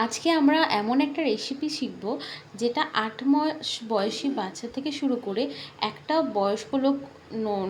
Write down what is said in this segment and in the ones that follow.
আজকে আমরা এমন একটা রেসিপি শিখব যেটা ৮ মাস বয়সী বাচ্চা থেকে শুরু করে একটা বয়স্ক লোক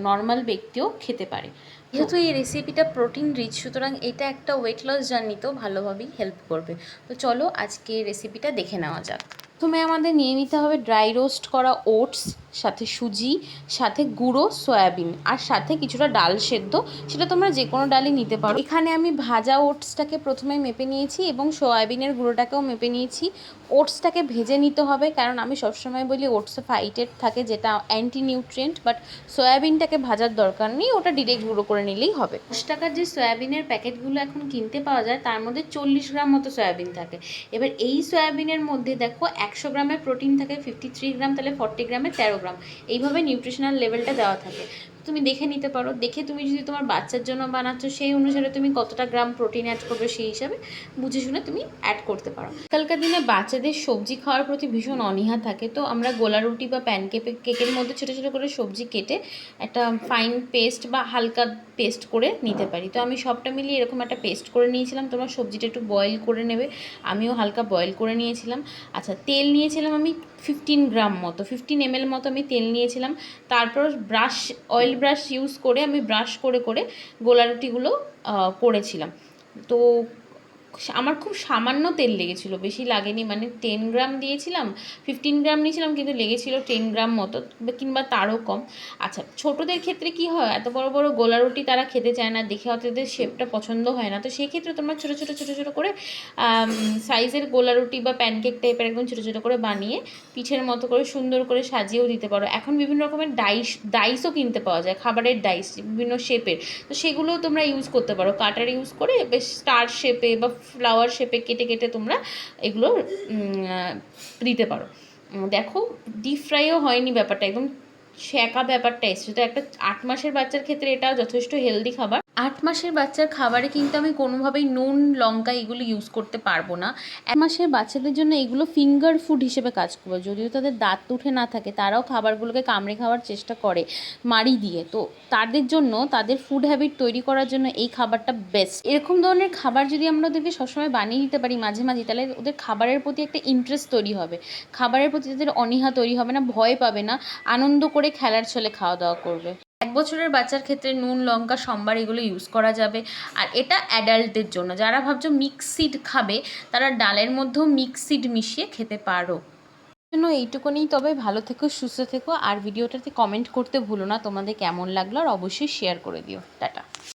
নর্মাল ব্যক্তিও খেতে পারে। যেহেতু এই রেসিপিটা প্রোটিন রিচ, সুতরাং এটা একটা ওয়েট লস জার্নিতেও ভালোভাবেই হেল্প করবে। তো চলো আজকে রেসিপিটা দেখে নেওয়া যাক। প্রথমে আমাদের নিয়ে নিতে হবে ড্রাই রোস্ট করা ওটস, সাথে সুজি, সাথে গুঁড়ো সয়াবিন, আর সাথে কিছুটা ডাল সেদ্ধ। সেটা তোমরা যে কোনো ডালই নিতে পারো। এখানে আমি ভাজা ওটসটাকে প্রথমে মেপে নিয়েছি এবং সয়াবিনের গুঁড়োটাকেও মেপে নিয়েছি। ওটসটাকে ভেজে নিতে হবে, কারণ আমি সবসময় বলি ওটসে ফাইটেড থাকে, যেটা অ্যান্টি নিউট্রিয়েন্ট, বাট সয়াবিনটাকে ভাজার দরকার নেই, ওটা ডিরেক্ট গুঁড়ো করে নিলেই হবে। 10 টাকার যে সয়াবিনের প্যাকেটগুলো এখন কিনতে পাওয়া যায় তার মধ্যে 40 গ্রাম মতো সয়াবিন থাকে। এবার এই সয়াবিনের মধ্যে দেখো 100 গ্রামের প্রোটিন থাকে 53 গ্রাম, তাহলে 40 গ্রামে 13 গ্রাম, এইভাবে নিউট্রিশনাল লেভেলটা দেওয়া থাকে। তুমি দেখে নিতে পারো, দেখে তুমি যদি তোমার বাচ্চার জন্য বানাচ্ছ সেই অনুসারে তুমি কতটা গ্রাম প্রোটিন অ্যাড করবে সেই হিসাবে বুঝে শুনে তুমি অ্যাড করতে পারো। আজকালকার দিনে বাচ্চাদের সবজি খাওয়ার প্রতি ভীষণ অনীহা থাকে, তো আমরা গোলা রুটি বা কেকের মধ্যে ছোটো ছোটো করে সবজি কেটে একটা ফাইন পেস্ট বা হালকা পেস্ট করে নিতে পারি। তো আমি সবটা মিলিয়ে এরকম একটা পেস্ট করে নিয়েছিলাম। তোমরা সবজিটা একটু বয়েল করে নেবে, আমিও হালকা বয়েল করে নিয়েছিলাম। আচ্ছা, তেল নিয়েছিলাম আমি 15 গ্রাম মতো, 15 ml মতো আমি তেল নিয়েছিলাম। তারপর অয়েল ব্রাশ ইউজ করে আমি ব্রাশ করে করে গোলা রুটিগুলো করেছিলাম। তো আমার খুব সামান্য তেল লেগেছিলো, বেশি লাগেনি, মানে 10 গ্রাম দিয়েছিলাম, 15 গ্রাম নিয়েছিলাম, কিন্তু লেগেছিলো 10 গ্রাম মতো কিংবা তারও কম। আচ্ছা, ছোটোদের ক্ষেত্রে কি হয়, এত বড় বড় গোলা রুটি তারা খেতে চায় না, দেখে হয়তো এদের শেপটা পছন্দ হয় না, তো সেই ক্ষেত্রে তোমরা ছোটো ছোটো ছোটো ছোটো করে সাইজের গোলা রুটি বা প্যানকেক টাইপের একদম ছোটো ছোটো করে বানিয়ে পিঠের মতো করে সুন্দর করে সাজিয়েও দিতে পারো। এখন বিভিন্ন রকমের ডাইসও কিনতে পাওয়া যায়, খাবারের ডাইস বিভিন্ন শেপের, তো সেগুলোও তোমরা ইউজ করতে পারো। কাটার ইউজ করে বেশ স্টার শেপে বা ফ্লাওয়ার শেপে কেটে কেটে তোমরা এগুলো দিতে পারো। দেখো, ডিপ ফ্রাইও হয়নি ব্যাপারটা, একদম শেঁকা ব্যাপারটা এসছে। তো একটা 8 মাসের বাচ্চার ক্ষেত্রে এটা যথেষ্ট হেলদি খাবার। 8 মাসের বাচ্চার খাবারে কিন্তু আমি কোনোভাবেই নুন লঙ্কা এগুলো ইউজ করতে পারবো না। 1 মাসের বাচ্চাদের জন্য এগুলো ফিঙ্গার ফুড হিসেবে কাজ করবে। যদিও তাদের দাঁত উঠে না থাকে, তারাও খাবারগুলোকে কামড়ে খাওয়ার চেষ্টা করে মাড়ি দিয়ে, তো তাদের জন্য, তাদের ফুড হ্যাবিট তৈরি করার জন্য এই খাবারটা বেস্ট। এরকম ধরনের খাবার যদি আমরা ওদেরকে সবসময় বানিয়ে দিতে পারি মাঝে মাঝে, তাহলে ওদের খাবারের প্রতি একটা ইন্টারেস্ট তৈরি হবে, খাবারের প্রতি তাদের অনীহা তৈরি হবে না, ভয় পাবে না, আনন্দ করে খেলার ছলে খাওয়া দাওয়া করবে। 1 বছরের বাচ্চার ক্ষেত্রে নুন লঙ্কা সম্বার এগুলো ইউজ করা যাবে। আর এটা অ্যাডাল্টদের জন্য, যারা ভাবছো মিক্স সিড খাবে তারা ডালের মধ্যেও মিক্স সিড মিশিয়ে খেতে পারো। জন্য এইটুকুনি, তবে ভালো থেকো, সুস্থ থেকো, আর ভিডিওটাতে কমেন্ট করতে ভুলো না তোমাদের কেমন লাগলো, আর অবশ্যই শেয়ার করে দিও। টাটা।